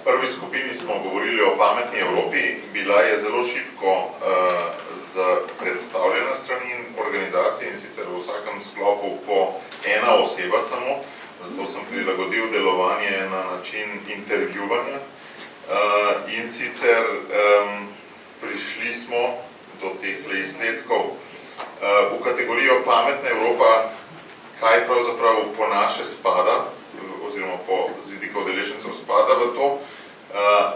prvi skupini smo govorili o pametni Evropi, bila je zelo šibko predstavljena strani organizacije in sicer v vsakem sklopu po ena oseba samo, zato sem prilagodil delovanje na način intervjuvanja in sicer prišli smo do teh izsledkov v kategorijo pametna Evropa, kaj pravzaprav po naše spada, oziroma z vidika udeležencev spada v to.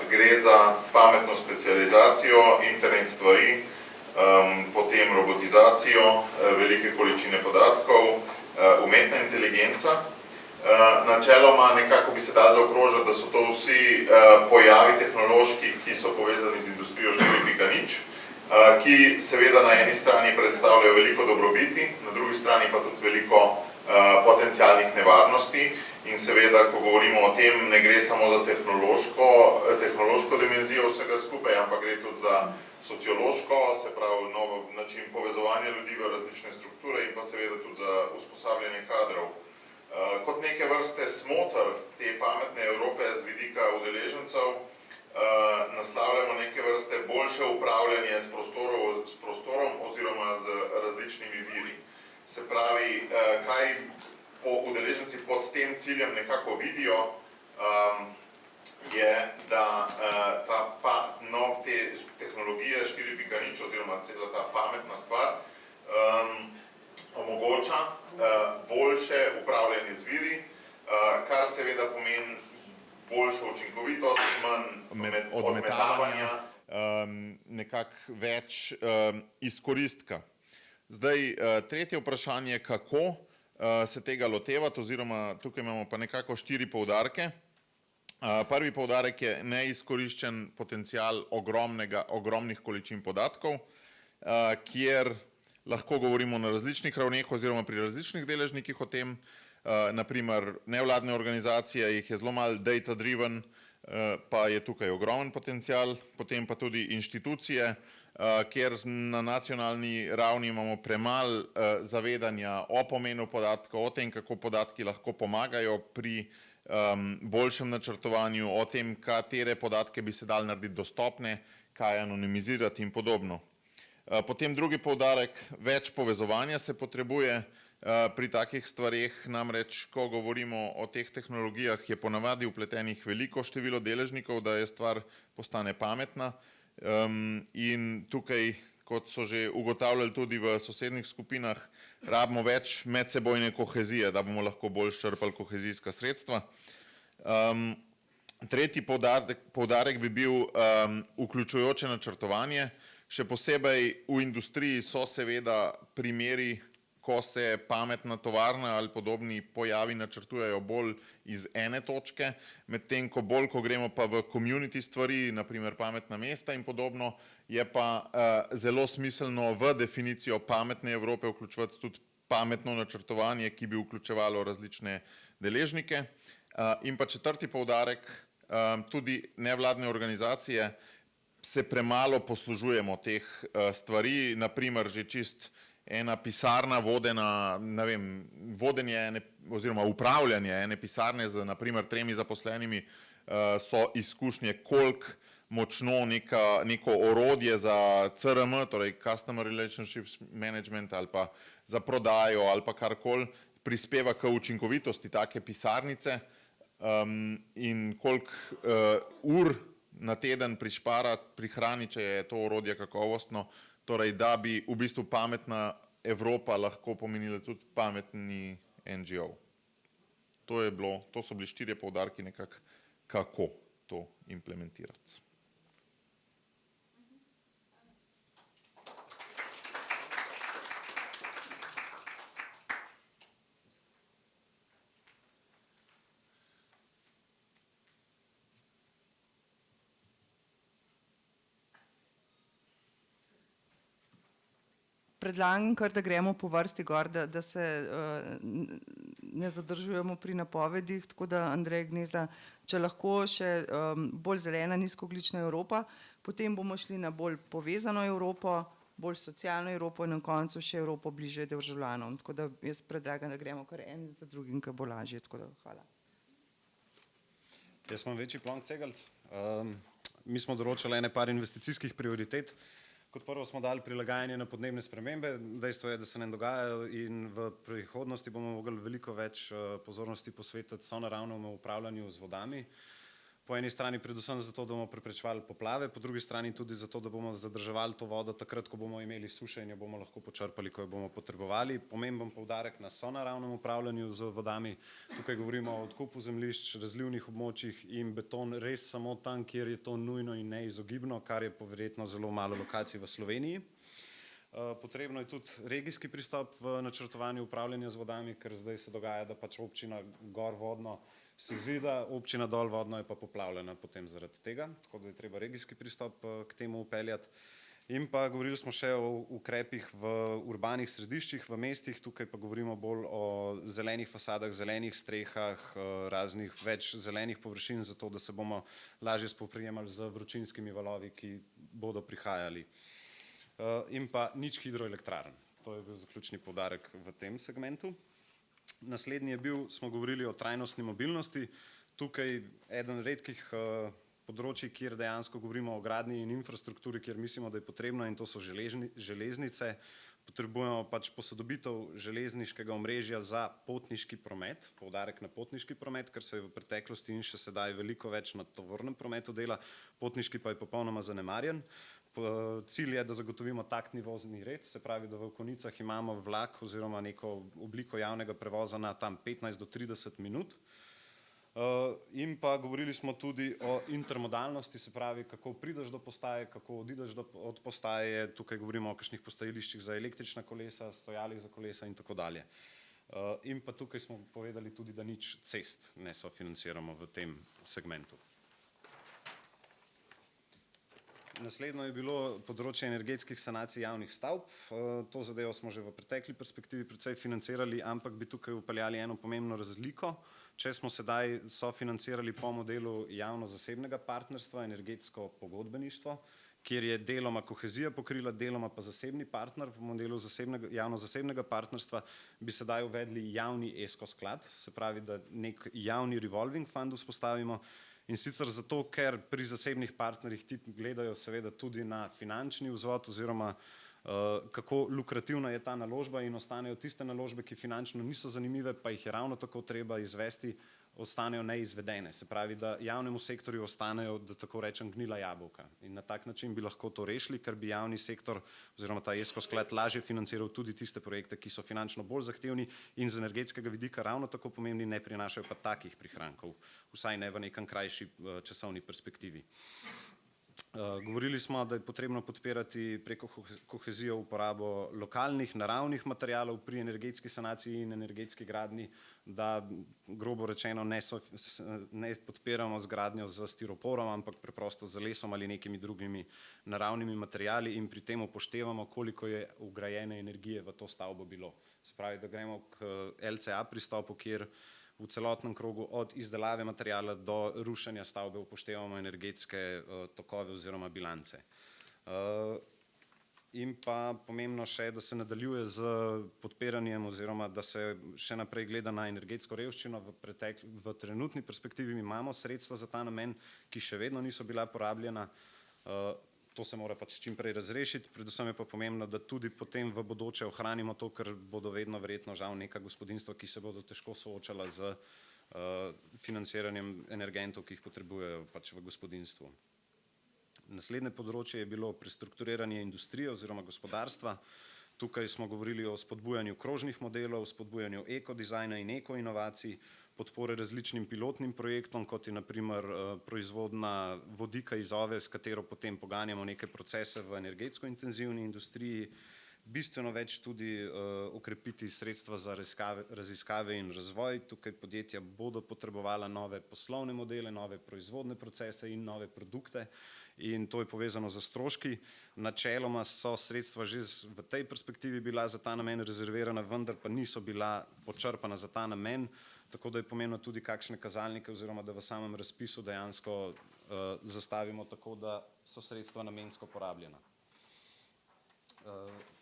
Gre za pametno specializacijo, internet stvari, potem robotizacijo, velike količine podatkov, umetna inteligenca. Načeloma nekako bi se da zaokrožiti, da so to vsi pojavi tehnološki, ki so povezani z industrijo 4.0, ki seveda na eni strani predstavljajo veliko dobrobiti, na drugi strani pa tudi veliko potencialnih nevarnosti. In seveda, ko govorimo o tem, ne gre samo za tehnološko dimenzijo vsega skupaj, ampak gre tudi za sociološko, se pravi nov način povezovanja ljudi v različne strukture in pa seveda tudi za usposabljanje kadrov. Kot neke vrste smoter te pametne Evrope z vidika udeležencev naslavljamo neke vrste boljše upravljanje s prostorom oziroma z različnimi viri. Se pravi, kaj udeleženci pod tem ciljem nekako vidijo, je, da te tehnologije 4.0 oziroma cela ta pametna stvar omogoča boljše upravljanje z viri, kar seveda pomeni boljšo učinkovitost, manj odmetavanja, nekako več izkoristka. Zdaj, tretje vprašanje, kako se tega lotevati, oziroma tukaj imamo pa nekako 4 poudarke. Prvi poudarek je neizkoriščen potencial ogromnih količin podatkov, kjer lahko govorimo na različnih ravneh oziroma pri različnih deležnikih o tem. Naprimer, nevladne organizacije jih je zelo malo data-driven, pa je tukaj ogromen potencial, potem pa tudi inštitucije, kjer na nacionalni ravni imamo premalo zavedanja o pomenu podatkov, o tem, kako podatki lahko pomagajo pri boljšem načrtovanju, o tem, katere podatke bi se dali narediti dostopne, kaj anonimizirati in podobno. Potem drugi poudarek, več povezovanja se potrebuje pri takih stvareh, namreč, ko govorimo o teh tehnologijah, je ponavadi vpletenih veliko število deležnikov, da je stvar postane pametna. In tukaj, kot so že ugotavljali tudi v sosednjih skupinah, rabimo več medsebojne kohezije, da bomo lahko bolj črpali kohezijska sredstva. Tretji poudarek bi bil vključujoče načrtovanje. Še posebej v industriji so seveda primeri, ko se pametna tovarna ali podobni pojavi načrtujejo bolj iz ene točke, medtem ko gremo pa v community stvari, naprimer pametna mesta in podobno, je pa zelo smiselno v definicijo pametne Evrope vključevati tudi pametno načrtovanje, ki bi vključevalo različne deležnike. In pa četrti poudarek, tudi nevladne organizacije se premalo poslužujemo teh stvari, naprimer že čist ena pisarna vodena, ne vem, vodenje oziroma upravljanje ene pisarne z naprimer 3 zaposlenimi so izkušnje, koliko močno neko orodje za CRM, torej Customer Relationships Management ali pa za prodajo ali pa karkoli, prispeva k učinkovitosti take pisarnice in koliko ur na teden prihrani, če je to orodje kakovostno, torej da bi v bistvu pametna Evropa lahko pomenila tudi pametni NGO. To so bili 4 poudarki nekako, kako to implementirati. Predlagam kar, da gremo po vrsti gor, da se ne zadržujemo pri napovedih, tako da Andrej Gnezda, če lahko še bolj zelena, nizkoogljična Evropa, potem bomo šli na bolj povezano Evropo, bolj socialno Evropo in na koncu še Evropo bližje državljanom. Tako da jaz predlagam, da gremo kar en za drugim, kar bo lažje, tako da hvala. Jaz imam večji plonk cegelc. Mi smo določili ene par investicijskih prioritet. Kot prvo smo dali prilagajanje na podnebne spremembe. Dejstvo je, da se ne dogajajo in v prihodnosti bomo mogli veliko več pozornosti posvetiti sonaravnemu upravljanju z vodami. Po eni strani predvsem zato, da bomo preprečevali poplave, po drugi strani tudi zato, da bomo zadrževali to vodo takrat, ko bomo imeli suše in jo bomo lahko počrpali, ko jo bomo potrebovali. Pomemben poudarek na sonaravnem upravljanju z vodami. Tukaj govorimo o odkupu zemljišč, razlivnih območjih in beton res samo tam, kjer je to nujno in neizogibno, kar je verjetno zelo malo lokacij v Sloveniji. Potrebno je tudi regijski pristop v načrtovanju upravljanja z vodami, ker zdaj se dogaja, da pač občina gor vodno se zida, občina dol vodno je pa poplavljena potem zaradi tega, tako da je treba regijski pristop k temu upeljati. In pa govorili smo še o ukrepih v urbanih središčih, v mestih, tukaj pa govorimo bolj o zelenih fasadah, zelenih strehah, raznih več zelenih površin, zato da se bomo lažje spoprijemali z vročinskimi valovi, ki bodo prihajali. In pa nič hidroelektrarn. To je bil zaključni poudarek v tem segmentu. Naslednji je bil, smo govorili o trajnostni mobilnosti. Tukaj eden redkih področji, kjer dejansko govorimo o gradnji in infrastrukturi, kjer mislimo, da je potrebno, in to so železnice. Potrebujemo pač posodobitev železniškega omrežja za potniški promet, poudarek na potniški promet, ker se je v preteklosti in še sedaj veliko več na tovornem prometu dela, potniški pa je popolnoma zanemarjen. Cilj je, da zagotovimo taktni vozni red, se pravi, da v konicah imamo vlak oziroma neko obliko javnega prevoza na tam 15 do 30 minut. In pa govorili smo tudi o intermodalnosti, se pravi, kako prideš do postaje, kako odideš od postaje. Tukaj govorimo o kakšnih postajališčih za električna kolesa, stojalih za kolesa in tako dalje. In pa tukaj smo povedali tudi, da nič cest ne sofinanciramo v tem segmentu. Naslednjo je bilo področje energetskih sanacij javnih stavb. To zadevo smo že v pretekli perspektivi precej financirali, ampak bi tukaj upeljali eno pomembno razliko. Če smo sedaj sofinancirali po modelu javno-zasebnega partnerstva, energetsko pogodbeništvo, kjer je deloma kohezija pokrila, deloma pa zasebni partner v modelu javno-zasebnega partnerstva, bi sedaj uvedli javni ESCO sklad, se pravi, da nek javni revolving fund vzpostavimo. In sicer zato, ker pri zasebnih partnerjih ti gledajo seveda tudi na finančni vzvod oziroma kako lukrativna je ta naložba in ostanejo tiste naložbe, ki finančno niso zanimive, pa jih je ravno tako treba izvesti, ostanejo neizvedene. Se pravi, da javnemu sektorju ostanejo, da tako rečem, gnila jabolka. In na tak način bi lahko to rešili, ker bi javni sektor oziroma ta ESCO sklad lažje financiral tudi tiste projekte, ki so finančno bolj zahtevni in z energetskega vidika ravno tako pomembni, ne prinašajo pa takih prihrankov, vsaj ne v nekem krajši časovni perspektivi. Govorili smo, da je potrebno podpirati preko kohezije uporabo lokalnih, naravnih materialov pri energetski sanaciji in energetski gradnji, da grobo rečeno ne podpiramo z gradnjo z stiroporom, ampak preprosto z lesom ali nekimi drugimi naravnimi materiali in pri tem upoštevamo, koliko je vgrajene energije v to stavbo bilo. Se pravi, da gremo k LCA pristopu, kjer v celotnem krogu od izdelave materijala do rušenja stavbe upoštevamo energetske tokove oziroma bilance. In pa pomembno še, da se nadaljuje z podpiranjem oziroma da se še naprej gleda na energetsko revščino. V trenutni perspektivi imamo sredstva za ta namen, ki še vedno niso bila porabljena. To se mora pač čim prej razrešiti, predvsem je pa pomembno, da tudi potem v bodoče ohranimo to, ker bodo vedno verjetno žal neka gospodinjstva, ki se bodo težko soočala z financiranjem energentov, ki jih potrebujejo pač v gospodinjstvu. Naslednje področje je bilo prestrukturiranje industrije oziroma gospodarstva. Tukaj smo govorili o spodbujanju krožnih modelov, spodbujanju ekodizajna in ekoinovacij, podpore različnim pilotnim projektom, kot je na primer proizvodnja vodika iz OVE, s katero potem poganjamo neke procese v energetsko intenzivni industriji, bistveno več tudi okrepiti sredstva za raziskave in razvoj. Tukaj podjetja bodo potrebovala nove poslovne modele, nove proizvodne procese in nove produkte in to je povezano z stroški. Načeloma so sredstva že v tej perspektivi bila za ta namen rezervirana, vendar pa niso bila počrpana za ta namen, tako da je pomembno tudi kakšne kazalnike oziroma da v samem razpisu dejansko zastavimo tako, da so sredstva namensko porabljena.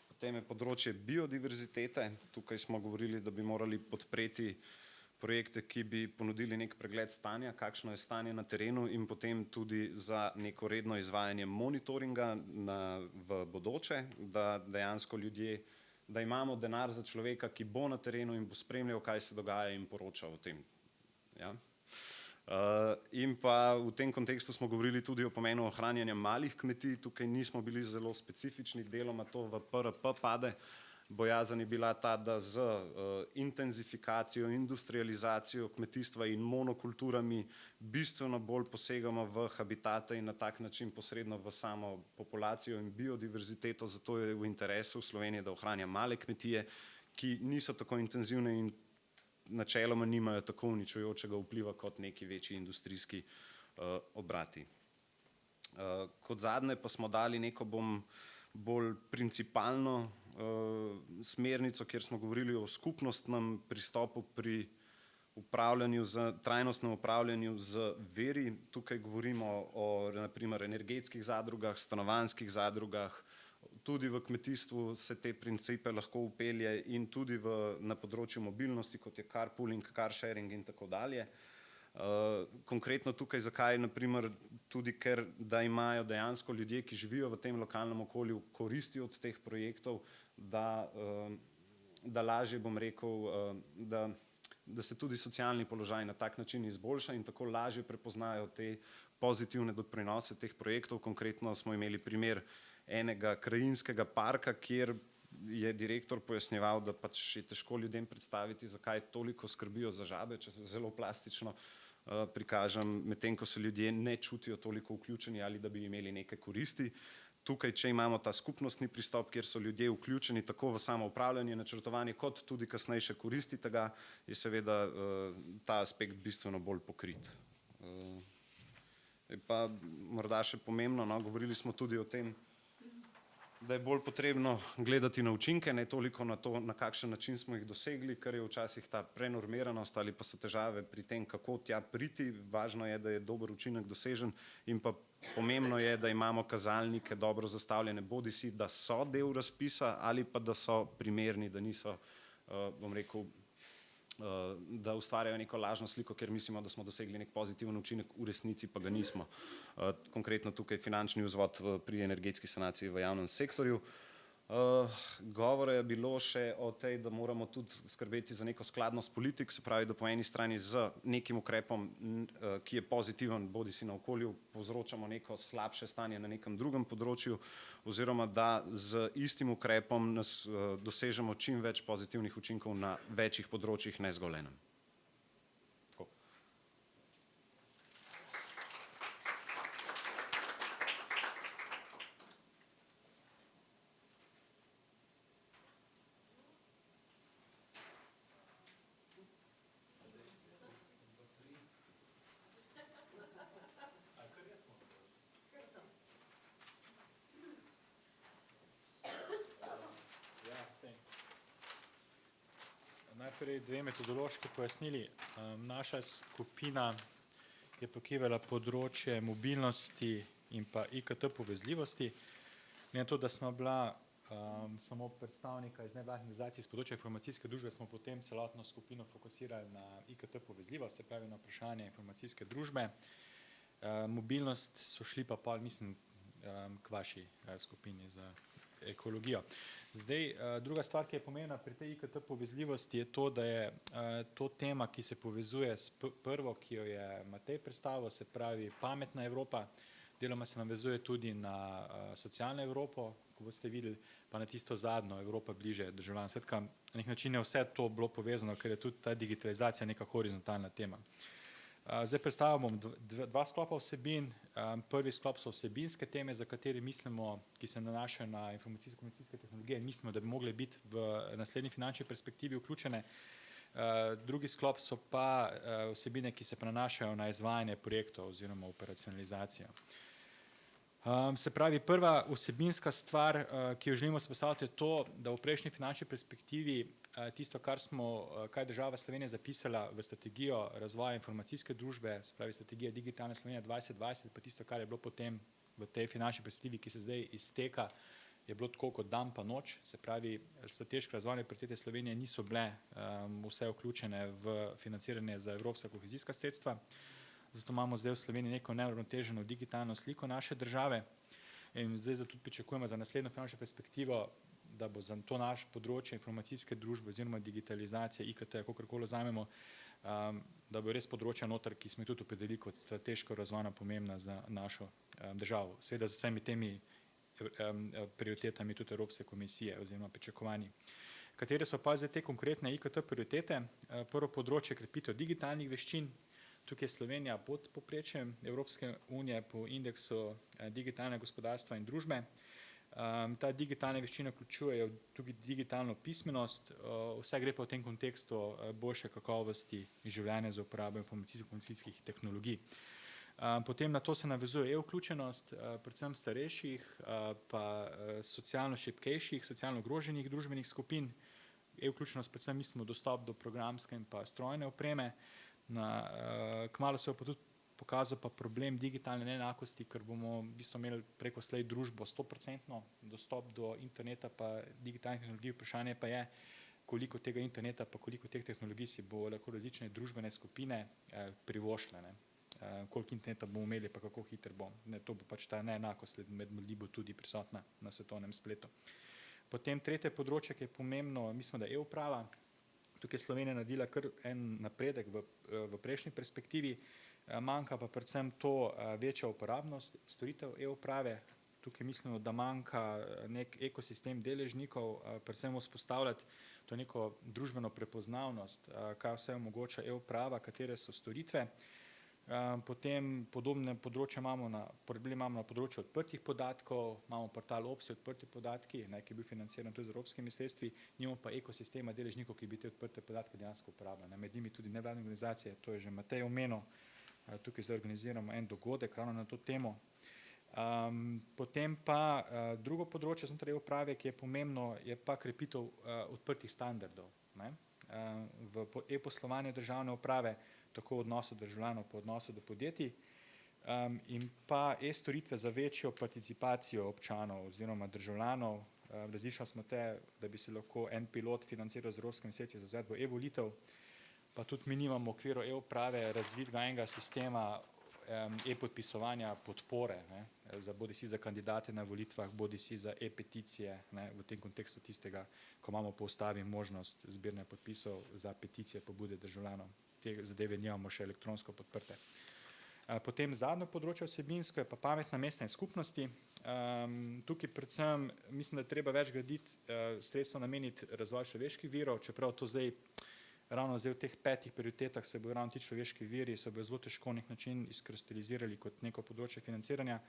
Potem je področje biodiverzitete. Tukaj smo govorili, da bi morali podpreti projekte, ki bi ponudili nek pregled stanja, kakšno je stanje na terenu in potem tudi za neko redno izvajanje monitoringa v bodoče, da dejansko ljudje, da imamo denar za človeka, ki bo na terenu in bo spremljal, kaj se dogaja in poročal o tem. Ja? In pa v tem kontekstu smo govorili tudi o pomenu ohranjanja malih kmetij. Tukaj nismo bili zelo specifični, deloma to v PRP pade. Bojazen je bila ta, da z intenzifikacijo, industrializacijo kmetijstva in monokulturami bistveno bolj posegamo v habitate in na tak način posredno v samo populacijo in biodiverziteto, zato je v interesu Slovenije, da ohranja male kmetije, ki niso tako intenzivne in načeloma nimajo tako uničujočega vpliva kot neki večji industrijski obrati. Kot zadnje pa smo dali neko bolj principalno smernico, kjer smo govorili o skupnostnem pristopu pri upravljanju, trajnostnem upravljanju z viri. Tukaj govorimo o na primer energetskih zadrugah, stanovanjskih zadrugah, tudi v kmetijstvu se te principe lahko upelje in tudi na področju mobilnosti, kot je carpooling, car sharing in tako dalje. Konkretno tukaj zakaj, naprimer tudi ker, da imajo dejansko ljudje, ki živijo v tem lokalnem okolju, koristi od teh projektov, da lažje, bom rekel, da se tudi socialni položaj na tak način izboljša in tako lažje prepoznajo te pozitivne doprinose teh projektov. Konkretno smo imeli primer enega krajinskega parka, kjer je direktor pojasnjeval, da pač je težko ljudem predstaviti, zakaj toliko skrbijo za žabe, če se zelo plastično prikažem, medtem ko se ljudje ne čutijo toliko vključeni ali da bi imeli neke koristi. Tukaj, če imamo ta skupnostni pristop, kjer so ljudje vključeni tako v samo upravljanje, načrtovanje, kot tudi kasnejše koristi tega, je seveda ta aspekt bistveno bolj pokrit. Pa morda še pomembno, govorili smo tudi o tem, da je bolj potrebno gledati na učinke, ne toliko na to, na kakšen način smo jih dosegli, ker je včasih ta prenormiranost ali pa so težave pri tem, kako tja priti. Važno je, da je dober učinek dosežen in pa pomembno je, da imamo kazalnike dobro zastavljene, bodisi da so del razpisa ali pa da so primerni, da niso, bom rekel, da ustvarjajo neko lažno sliko, ker mislimo, da smo dosegli nek pozitiven učinek, v resnici pa ga nismo. Konkretno tukaj finančni vzvod pri energetski sanaciji v javnem sektorju. Govora je bilo še o tej, da moramo tudi skrbeti za neko skladnost politik, se pravi, da po eni strani z nekim ukrepom, ki je pozitiven, bodisi na okolju, povzročamo neko slabše stanje na nekem drugem področju, oziroma da z istim ukrepom dosežemo čim več pozitivnih učinkov na večjih področjih, ne zgolj enem. Najprej dve metodološki pojasnili. Naša skupina je pokrivala področje mobilnosti in pa IKT povezljivosti. Ne to, da smo bila samo predstavnika iz nevladnih organizacij iz področja informacijske družbe, smo potem celotno skupino fokusirali na IKT povezljivost, se pravi na vprašanje informacijske družbe. Mobilnost so šli pa pol, mislim, k vaši skupini za ekologijo. Zdaj, druga stvar, ki je pomembna pri tej IKT povezljivosti, je to, da je to tema, ki se povezuje s prvo, ki jo je Matej predstavil, se pravi pametna Evropa, deloma se navezuje tudi na socialno Evropo, ko boste videli, pa na tisto zadnjo Evropa bliže državljanom. Skratka, na nek način je vse to bilo povezano, ker je tudi ta digitalizacija neka horizontalna tema. Zdaj predstavljam bom dva sklopa vsebin. Prvi sklop so vsebinske teme, za katere mislimo, ki se nanašajo na informacijsko-komunikacijske tehnologije, mislimo, da bi mogle biti v naslednji finančni perspektivi vključene. Drugi sklop so pa vsebine, ki se nanašajo na izvajanje projektov oziroma operacionalizacijo. Se pravi, prva vsebinska stvar, ki jo želimo izpostaviti, je to, da v prejšnji finančni perspektivi tisto, kar je država Slovenija zapisala v strategijo razvoja informacijske družbe, se pravi strategija Digitalna Slovenija 2020, pa tisto, kar je bilo potem v tej finančni perspektivi, ki se zdaj izteka, je bilo tako kot dan pa noč, se pravi, strateške razvojne prioritete Slovenije niso bile vse vključene v financiranje za evropska kohezijska sredstva, zato imamo zdaj v Sloveniji neko neuravnoteženo digitalno sliko naše države in zdaj zato tudi pričakujemo za naslednjo finančno perspektivo, da bo za to naše področje informacijske družbe oziroma digitalizacije, IKT, kakorkoli vzamemo, da bo res področja noter, ki smo jih tudi opredelili kot strateško razvojno pomembna za našo državo. Seveda z vsemi temi prioritetami tudi Evropske komisije oziroma pričakovanji. Katere so pa zdaj te konkretne IKT prioritete? Prvo področje krepitev digitalnih veščin. Tukaj je Slovenija pod povprečjem Evropske unije po indeksu digitalnega gospodarstva in družbe. Ta digitalne veščine vključujejo tudi digitalno pismenost, vse gre pa v tem kontekstu boljše kakovosti življenja za uporabo informacijsko-komunikacijskih tehnologij. Potem na to se navezuje e-vključenost, predvsem starejših, pa socialno šibkejših, socialno ogroženih družbenih skupin. E-vključenost predvsem mislimo dostop do programske in pa strojne opreme. Kmalu se bo pa tudi pokazal pa problem digitalne neenakosti, ker bomo v bistvu imeli preko slej družbo 100% dostop do interneta pa digitalnih tehnologij. Vprašanje pa je, koliko tega interneta pa koliko teh tehnologij si bo lahko različne družbene skupine privoščile. Koliko interneta bomo imeli pa kako hiter bo. To bo pač ta neenakost med ljudmi bo tudi prisotna na svetovnem spletu. Potem tretje področje, ki je pomembno, mislim, da je e-uprava. Tukaj je Slovenija naredila kar en napredek v prejšnji perspektivi, manjka pa predvsem to večja uporabnost storitev e-uprave. Tukaj mislimo, da manjka nek ekosistem deležnikov, predvsem vzpostavljati to neko družbeno prepoznavnost, kaj vse omogoča e-uprava, katere so storitve. Potem podobne področje imamo na področju odprtih podatkov, imamo portal OPSI odprti podatki, ki je bil financiran tudi z evropskimi sredstvi, nimamo pa ekosistema deležnikov, ki bi te odprte podatke dejansko uporabljali. Med njimi tudi nevladne organizacije, to je že Matej omenil, tukaj zdaj organiziramo en dogodek ravno na to temo. Potem pa drugo področje znotraj e-uprave, ki je pomembno, je pa krepitev odprtih standardov. V e-poslovanju državne uprave, tako v odnosu državljanov po odnosu do podjetij in pa e-storitve za večjo participacijo občanov oziroma državljanov. Različili smo te, da bi se lahko en pilot financiral z evropskimi sredstvi za izvedbo e-volitev, pa tudi mi nimamo v okviru e-uprave razvitega enega sistema e-podpisovanja podpore, bodisi za kandidate na volitvah, bodisi za e-peticije, v tem kontekstu tistega, ko imamo po ustavi možnost zbiranja podpisov za peticije pobude državljanov. Te zadeve nimamo še elektronsko podprte. Potem zadnje področje vsebinsko je pa pametna mestna skupnosti. Tukaj predvsem mislim, da je treba več graditi, sredstvo nameniti razvoj človeških virov, čeprav to zdaj, ravno zdaj v teh 5 prioritetah se bodo ravno ti človeški viri, se bodo zelo težko nek način izkristalizirali kot neko področje financiranja.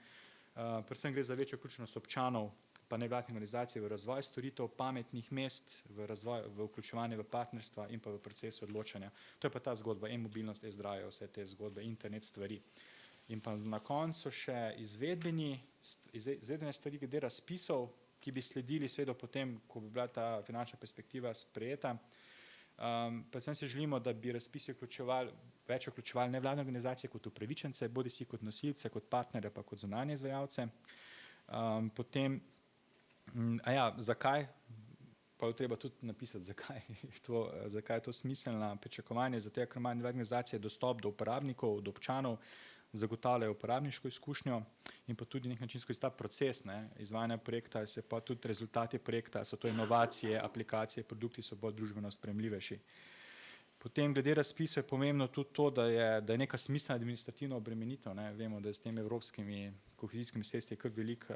Predvsem gre za večjo vključenost občanov, pa nevladnih organizacij v razvoj storitev pametnih mest, v vključevanje v partnerstva in pa v procesu odločanja. To je pa ta zgodba, e-mobilnost, e-zdravje, vse te zgodbe, internet stvari. In pa na koncu še izvedbene stvari glede razpisov, ki bi sledili seveda potem, ko bi bila ta finančna perspektiva sprejeta. Predvsem se želimo, da bi razpisi več vključevali nevladne organizacije kot upravičence, bodisi kot nosilce, kot partnerje, pa kot zunanje izvajalce. Potem, zakaj? Pa je treba tudi napisati, zakaj je to smiselno pričakovanje, zato ker imajo nevladne organizacije dostop do uporabnikov, do občanov, zagotavljajo uporabniško izkušnjo in pa tudi nek način skozi ta proces izvajanja projekta, se pa tudi rezultati projekta, so to inovacije, aplikacije, produkti so bolj družbeno sprejemljivejši. Potem glede razpisov je pomembno tudi to, da je neka smiselna administrativna obremenitev. Vemo, da je s temi evropskimi kohezijskimi sredstvi kar veliko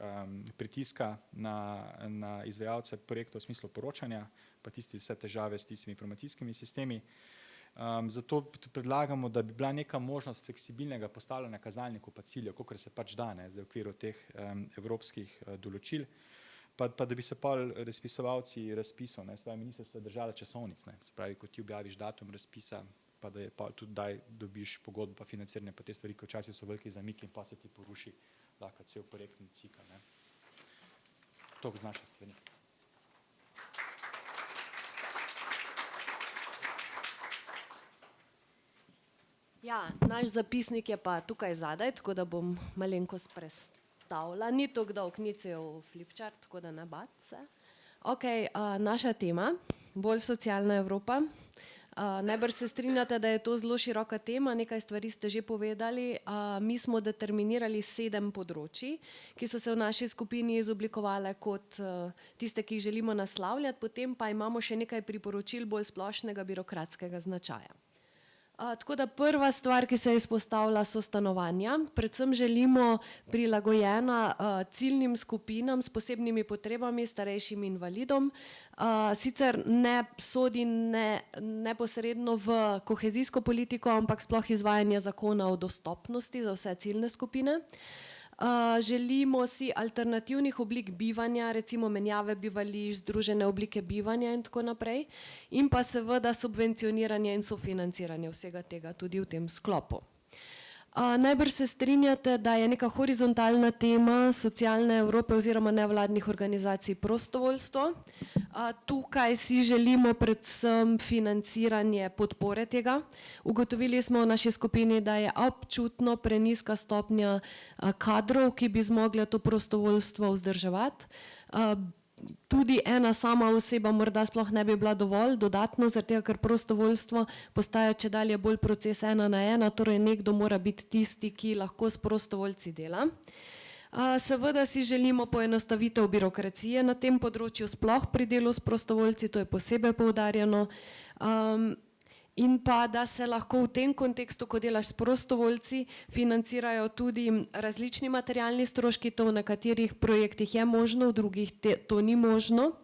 pritiska na izvajalce projektov v smislu poročanja, pa vse težave s tistimi informacijskimi sistemi. Zato predlagamo, da bi bila neka možnost fleksibilnega postavljanja kazalnikov pa ciljev, kakor se pač da v okviru teh evropskih določil, pa da bi se razpisovalci razpisov, ministrstva držala časovnic, se pravi, ko ti objaviš datum razpisa, pa da je pa tudi dobiš pogodbo pa financiranje pa te stvari, ko včasih so veliki zamiki in pa se ti poruši lahko cel projektni cikel. Toliko z naše strani. Ja, naš zapisnik je pa tukaj zadaj, tako da bom malenkost izpostavila. Ni tako dolg, ni cel flipchart, tako da ne bat se. Ok, naša tema, bolj socialna Evropa. Najbrž se strinjate, da je to zelo široka tema, nekaj stvari ste že povedali. Mi smo determinirali 7 področij, ki so se v naši skupini izoblikovale kot tiste, ki jih želimo naslavljati, potem pa imamo še nekaj priporočil bolj splošnega birokratskega značaja. Tako da prva stvar, ki se izpostavlja, so stanovanja. Predvsem želimo prilagojena ciljnim skupinam s posebnimi potrebami, starejšim invalidom. Sicer ne sodi neposredno v kohezijsko politiko, ampak sploh izvajanje zakona o dostopnosti za vse ciljne skupine. Želimo si alternativnih oblik bivanja, recimo menjave bivališč, združene oblike bivanja in tako naprej. In pa seveda subvencioniranje in sofinanciranje vsega tega tudi v tem sklopu. Najbrž se strinjate, da je neka horizontalna tema socialne Evrope oziroma nevladnih organizacij prostovoljstvo. Tukaj si želimo predvsem financiranje podpore tega. Ugotovili smo v naši skupini, da je občutno prenizka stopnja kadrov, ki bi zmogli to prostovoljstvo vzdrževati. Tudi ena sama oseba morda sploh ne bi bila dovolj dodatno, zaradi tega, ker prostovoljstvo postaja čedalje bolj proces 1 na 1, torej nekdo mora biti tisti, ki lahko s prostovoljci dela. Seveda si želimo poenostavitev birokracije na tem področju, sploh pri delu s prostovoljci, to je posebej poudarjeno. In pa, da se lahko v tem kontekstu, ko delaš s prostovoljci, financirajo tudi različni materialni stroški, to v nekaterih projektih je možno, v drugih to ni možno.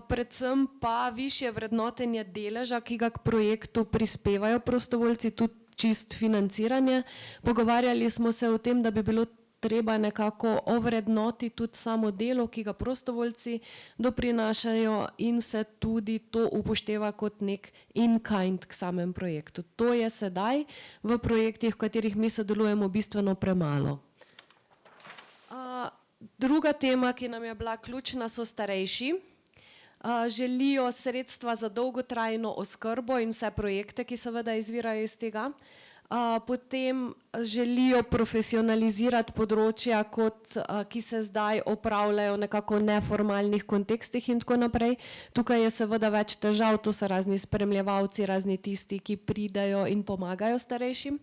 Predvsem pa višje vrednotenje deleža, ki ga k projektu prispevajo prostovoljci, tudi čist financiranje. Pogovarjali smo se o tem, da bi bilo treba nekako ovrednoti tudi samo delo, ki ga prostovoljci doprinašajo in se tudi to upošteva kot nek in-kind k samem projektu. To je sedaj v projektih, v katerih mi sodelujemo, bistveno premalo. Druga tema, ki nam je bila ključna, so starejši. Želijo sredstva za dolgotrajno oskrbo in vse projekte, ki seveda izvirajo iz tega. Potem želijo profesionalizirati področja, ki se zdaj opravljajo nekako v neformalnih kontekstih in tako naprej. Tukaj je seveda več težav, to so razni spremljevalci, razni tisti, ki pridejo in pomagajo starejšim.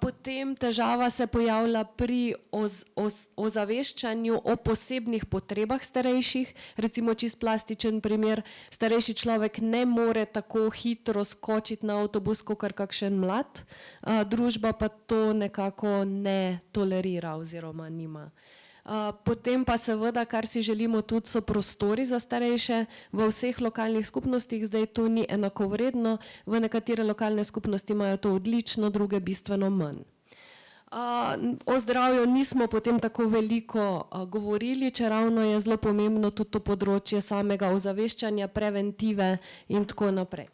Potem težava se pojavlja pri ozaveščanju o posebnih potrebah starejših. Recimo čist plastičen primer, starejši človek ne more tako hitro skočiti na avtobus, kakor kakšen mlad. Družba pa to nekako ne tolerira oziroma nima. Potem pa seveda, kar si želimo tudi, so prostori za starejše v vseh lokalnih skupnostih. Zdaj to ni enakovredno, v nekatere lokalne skupnosti imajo to odlično, druge bistveno manj. O zdravju nismo potem tako veliko govorili, čeravno je zelo pomembno tudi to področje samega ozaveščanja, preventive in tako naprej.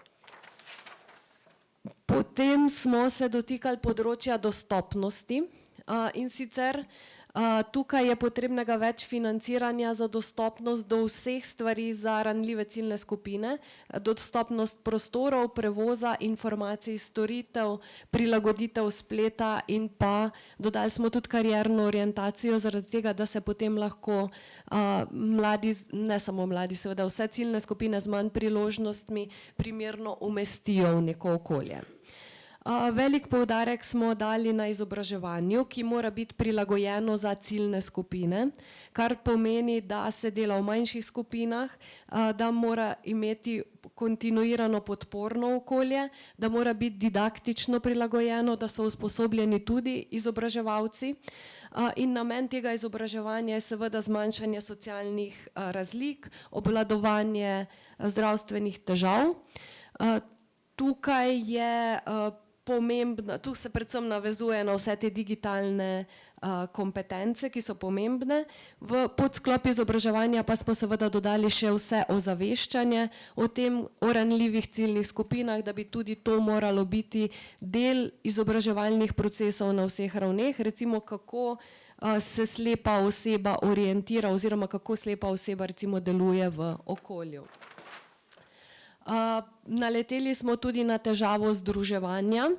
Potem smo se dotikali področja dostopnosti in sicer tukaj je potrebnega več financiranja za dostopnost do vseh stvari za ranljive ciljne skupine, dostopnost prostorov, prevoza, informacij, storitev, prilagoditev spleta in pa dodali smo tudi karierno orientacijo, zaradi tega, da se potem lahko mladi, ne samo mladi, seveda vse ciljne skupine z manj priložnostmi primerno umestijo v neko okolje. Velik poudarek smo dali na izobraževanju, ki mora biti prilagojeno za ciljne skupine, kar pomeni, da se dela v manjših skupinah, da mora imeti kontinuirano podporno okolje, da mora biti didaktično prilagojeno, da so usposobljeni tudi izobraževalci. In namen tega izobraževanja je seveda zmanjšanje socialnih razlik, obvladovanje zdravstvenih težav. Tukaj je pomembno, tu se predvsem navezuje na vse te digitalne kompetence, ki so pomembne. V podsklop izobraževanja pa smo seveda dodali še vse ozaveščanje o tem, o ranljivih ciljnih skupinah, da bi tudi to moralo biti del izobraževalnih procesov na vseh ravneh. Recimo, kako se slepa oseba orientira oziroma kako slepa oseba recimo deluje v okolju. Naleteli smo tudi na težavo združevanja.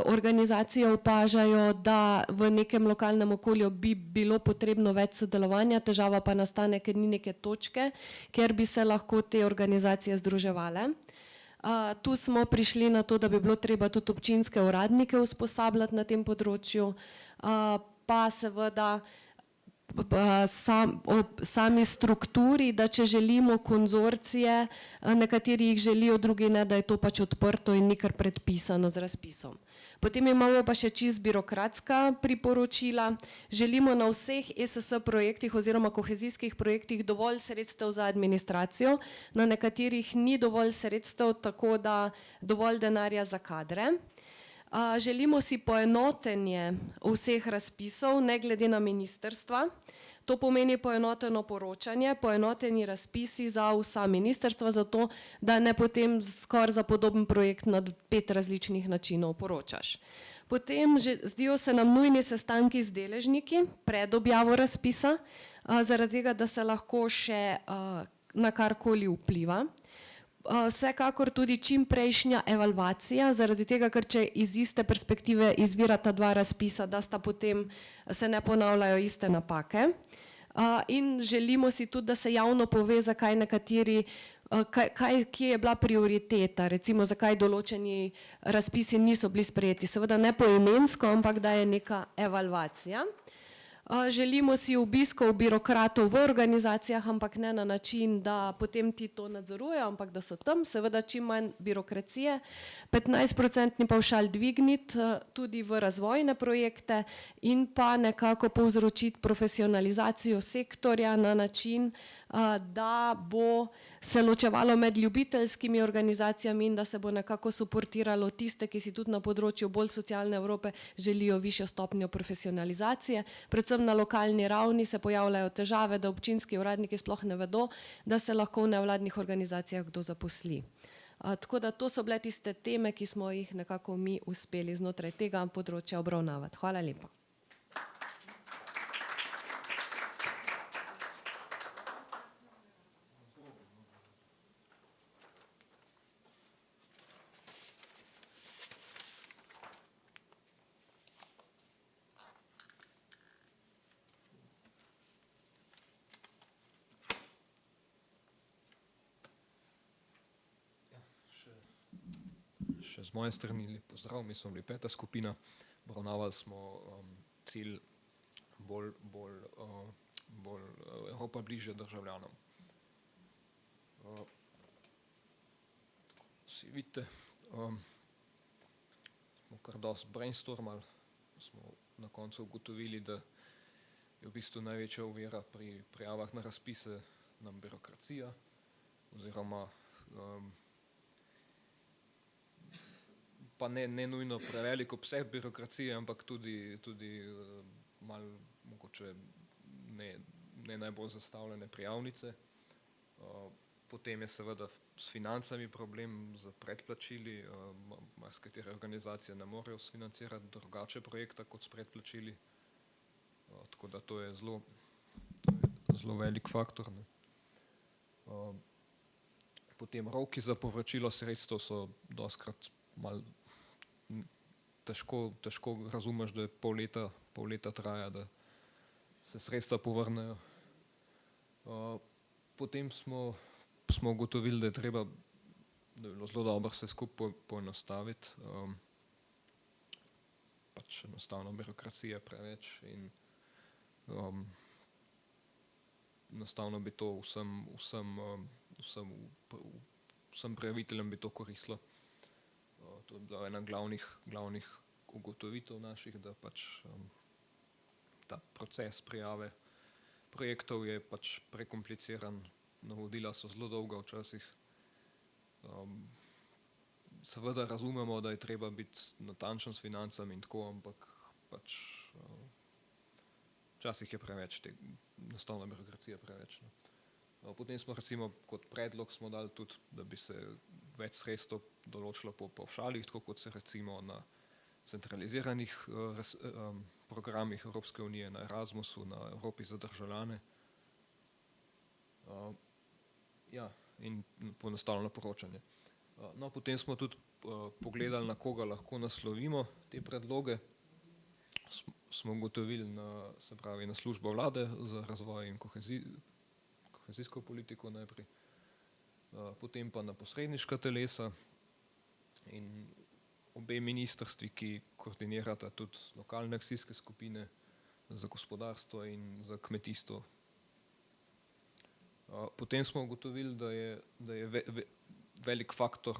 Organizacije opažajo, da v nekem lokalnem okolju bi bilo potrebno več sodelovanja, težava pa nastane, ker ni neke točke, kjer bi se lahko te organizacije združevale. Tu smo prišli na to, da bi bilo treba tudi občinske uradnike usposabljati na tem področju, pa seveda sami strukturi, da če želimo konzorcije, nekateri jih želijo, drugi ne, da je to pač odprto in ni kar predpisano z razpisom. Potem imamo pa še čisto birokratska priporočila. Želimo na vseh ESS projektih oziroma kohezijskih projektih dovolj sredstev za administracijo, na nekaterih ni dovolj sredstev, tako da dovolj denarja za kadre. Želimo si poenotenje vseh razpisov, ne glede na ministrstva. To pomeni poenoteno poročanje, poenoteni razpisi za vsa ministrstva, zato da ne potem skoraj za podoben projekt na 5 različnih načinov poročaš. Potem zdijo se nam nujni sestanki z deležniki pred objavo razpisa, zaradi tega, da se lahko še na karkoli vpliva. Vsekakor tudi čim prejšnja evalvacija, zaradi tega, ker če iz iste perspektive izvirata 2 razpisa, da sta potem se ne ponavljajo iste napake. In želimo si tudi, da se javno pove, zakaj nekateri, kje je bila prioriteta, recimo zakaj določeni razpisi niso bili sprejeti. Seveda ne poimensko, ampak da je neka evalvacija. Želimo si obiskov birokratov v organizacijah, ampak ne na način, da potem ti to nadzorujejo, ampak da so tam, seveda čim manj birokracije. 15% pavšal dvigniti tudi v razvojne projekte in pa nekako povzročiti profesionalizacijo sektorja na način, da bo se ločevalo med ljubiteljskimi organizacijami in da se bo nekako suportiralo tiste, ki si tudi na področju bolj socialne Evrope želijo višjo stopnjo profesionalizacije. Predvsem na lokalni ravni se pojavljajo težave, da občinski uradniki sploh ne vedo, da se lahko v nevladnih organizacijah kdo zaposli. Tako da to so bile tiste teme, ki smo jih nekako mi uspeli znotraj tega področja obravnavati. Hvala lepa. Še z moje strani lep pozdrav, mi smo bili 5. skupina, obravnavali smo cilj bolj Evropa bližje državljanom. Vsi vidite, smo kar dosti brainstormali, smo na koncu ugotovili, da je v bistvu največja ovira pri prijavah na razpise nam birokracija oziroma pa ne nujno prevelik obseg birokracije, ampak tudi malo mogoče ne najbolj zastavljene prijavnice. Potem je seveda s financami problem, z predplačili, marsikatera organizacija ne morejo sfinancirati drugače projekta kot s predplačili, tako da to je zelo velik faktor. Potem roki za povračilo sredstev so dostikrat malo težko razumeš, da je pol leta traja, da se sredstva povrnejo. Potem smo ugotovili, da je treba, da je bilo zelo dobro vse skupaj poenostaviti. Pač enostavno birokracija preveč in enostavno bi to vsem prijaviteljem bi to koristilo. To je bila ena glavnih ugotovitev naših, da pač ta proces prijave projektov je pač prekompliciran, navodila so zelo dolga včasih. Seveda razumemo, da je treba biti natančen s financami in tako, ampak pač včasih je preveč, enostavna birokracija preveč. Potem smo recimo kot predlog smo dali tudi, da bi se več sredstev določilo po pavšalih, tako kot se recimo na centraliziranih programih Evropske unije, na Erasmusu, na Evropi za državljane. Ja, in poenostavljeno poročanje. No, potem smo tudi pogledali, na koga lahko naslovimo te predloge. Smo ugotovili na službo vlade za razvoj in kohezijsko politiko najprej, potem pa na posredniška telesa in obe ministrstvi, ki koordinirata tudi lokalne akcijske skupine za gospodarstvo in za kmetijstvo. Potem smo ugotovili, da je velik faktor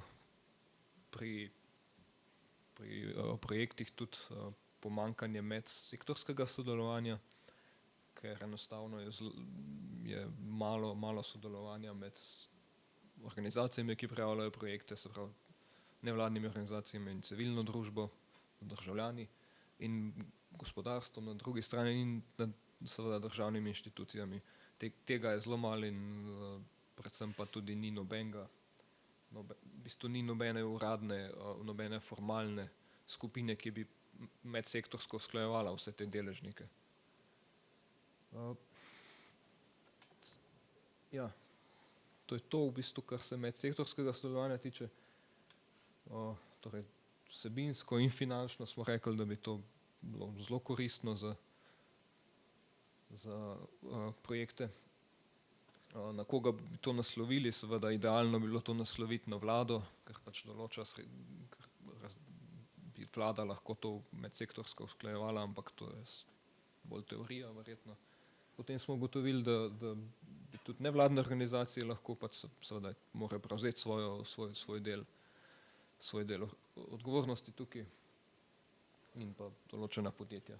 pri projektih tudi pomanjkanje medsektorskega sodelovanja, ker enostavno je malo sodelovanja med organizacijami, ki prijavljajo projekte, se pravi nevladnimi organizacijami in civilno družbo, državljani in gospodarstvom na drugi strani in seveda državnimi inštitucijami. Tega je zelo malo in predvsem pa tudi ni nobenega, v bistvu ni nobene uradne, nobene formalne skupine, ki bi medsektorsko usklajevala vse te deležnike. Ja, to je to v bistvu, kar se medsektorskega sodelovanja tiče. Torej, vsebinsko in finančno smo rekli, da bi to bilo zelo koristno za projekte. Na koga bi to naslovili, seveda idealno bi bilo to nasloviti na vlado, ker pač določa, ker bi vlada lahko to medsektorsko usklajevala, ampak to je bolj teorija verjetno. Potem smo ugotovili, da bi tudi nevladne organizacije lahko pač seveda morajo prevzeti svoj del odgovornosti tukaj in pa določena podjetja.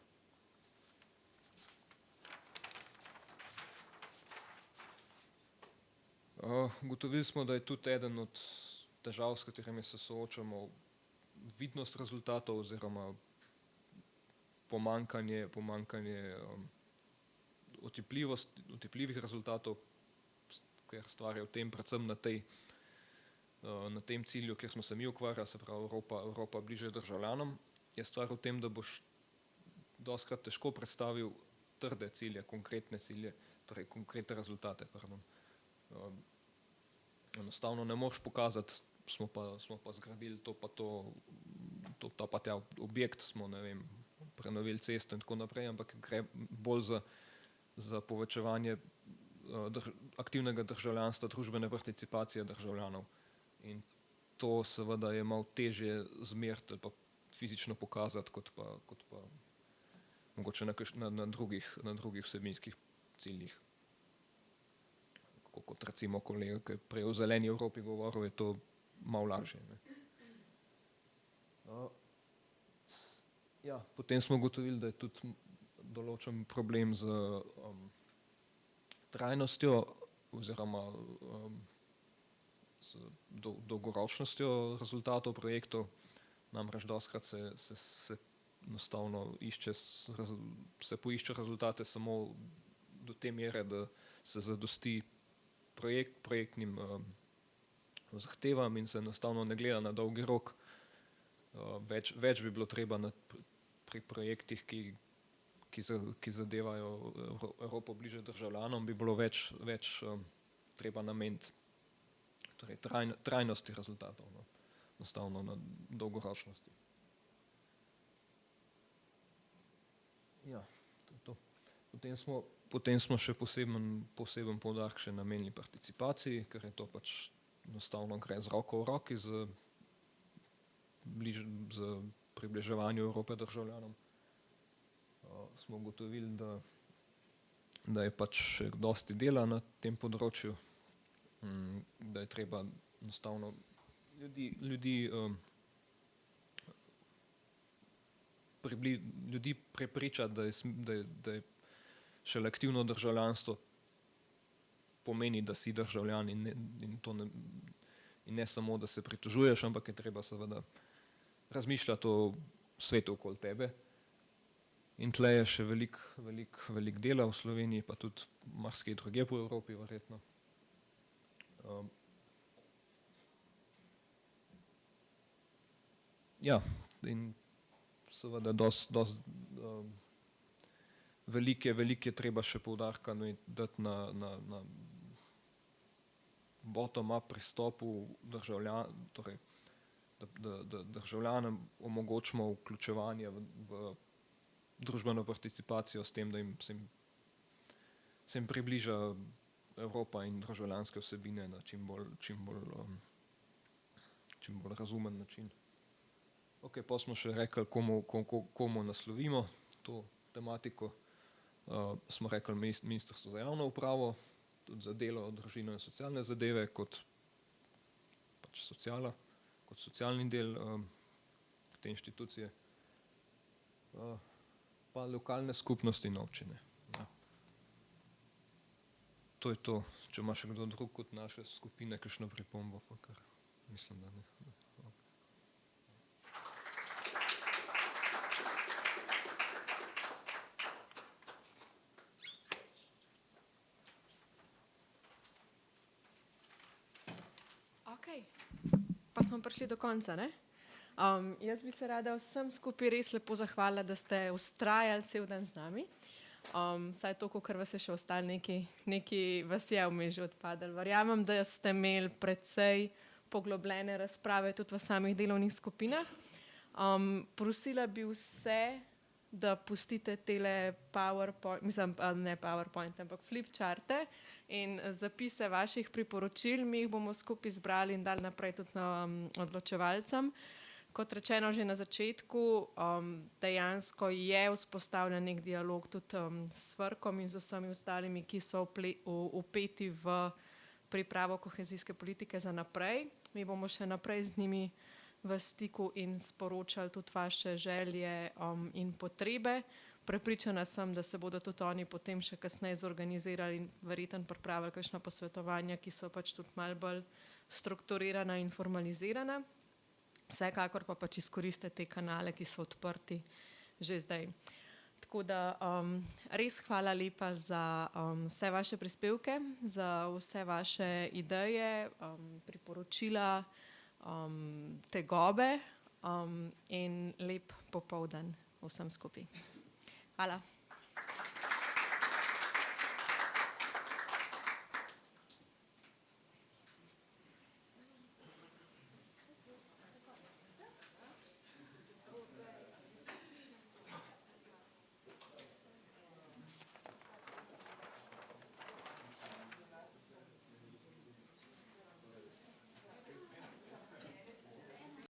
Ugotovili smo, da je tudi eden od težav, s katerimi se soočamo, vidnost rezultatov oziroma pomanjkanje otipljivih rezultatov, ker stvar je v tem, predvsem na tem cilju, kjer smo se mi ukvarjali, se pravi Evropa bliže državljanom, je stvar v tem, da boš dostikrat težko predstavil trde cilje, konkretne cilje, torej konkretne rezultate, pardon. Enostavno ne moreš pokazati, smo pa zgradili to pa to, ta pa ta objekt smo, ne vem, prenovili cesto in tako naprej, ampak gre bolj za povečevanje aktivnega državljanstva, družbene participacije državljanov. In to seveda je malo težje zmeriti ali pa fizično pokazati, kot pa mogoče na drugih vsebinskih ciljih. Kot recimo kolega, ki je prej o zeleni Evropi govoril, je to malo lažje. Ja, potem smo ugotovili, da je tudi določen problem z trajnostjo oziroma z dolgoročnostjo rezultatov projektov. Namreč dostikrat se enostavno poišče rezultate samo do te mere, da se zadosti projektnim zahtevam in se enostavno ne gleda na dolgi rok. Več bi bilo treba pri projektih, ki zadevajo Evropo bliže državljanom, bi bilo več treba nameniti torej trajnosti rezultatov, enostavno na dolgoročnosti. Ja, to je to. Potem smo še poseben poudarek še namenili participaciji, ker je to pač enostavno gre z roko v roki z približevanju Evrope državljanom. Smo ugotovili, da je pač še dosti dela na tem področju, da je treba enostavno ljudi prepričati, da je šele aktivno državljanstvo pomeni, da si državljan in ne samo, da se pritožuješ, ampak je treba seveda razmišljati o svetu okoli tebe. In tle je še veliko dela v Sloveniji, pa tudi marsikje drugje po Evropi verjetno. Ja, in seveda veliko je treba še poudarka dati na bottom-up pristopu torej, da državljanom omogočimo vključevanje v družbeno participacijo s tem, da se jim približa Evropa in državljanske vsebine na čim bolj razumen način. Ok, pa smo še rekli, komu naslovimo to tematiko. Smo rekli Ministrstvo za javno upravo, tudi za delo, družino in socialne zadeve, kot pač sociala, kot socialni del te inštitucije, pa lokalne skupnosti in občine. Ja. To je to. Če ima še kdo drug kot naše skupine kakšno pripombo, pa kar mislim, da ne. Okay. Pa smo prišli do konca, ne? Jaz bi se rada vsem skupaj res lepo zahvalila, da ste vztrajali cel dan z nami. Saj to, kar vas je še ostalo, nekaj vas je vmes že odpadalo. Verjamem, da ste imeli precej poglobljene razprave tudi v samih delovnih skupinah. Prosila bi vse, da pustite tele PowerPoint, mislim, ne PowerPoint, ampak flipcharte in zapise vaših priporočil. Mi jih bomo skupaj zbrali in dali naprej tudi odločevalcem. Kot rečeno že na začetku, dejansko je vzpostavljen nek dialog tudi s Svrkom in z vsemi ostalimi, ki so vpeti v pripravo kohezijske politike za naprej. Mi bomo še naprej z njimi v stiku in sporočali tudi vaše želje in potrebe. Prepričana sem, da se bodo tudi oni potem še kasneje zorganizirali in verjetno pripravili kakšna posvetovanja, ki so pač tudi malo bolj strukturirana in formalizirana. Vsekakor pa pač izkoriste te kanale, ki so odprti že zdaj. Tako da res hvala lepa za vse vaše prispevke, za vse vaše ideje, priporočila, tegobe in lep popoldan vsem skupaj. Hvala.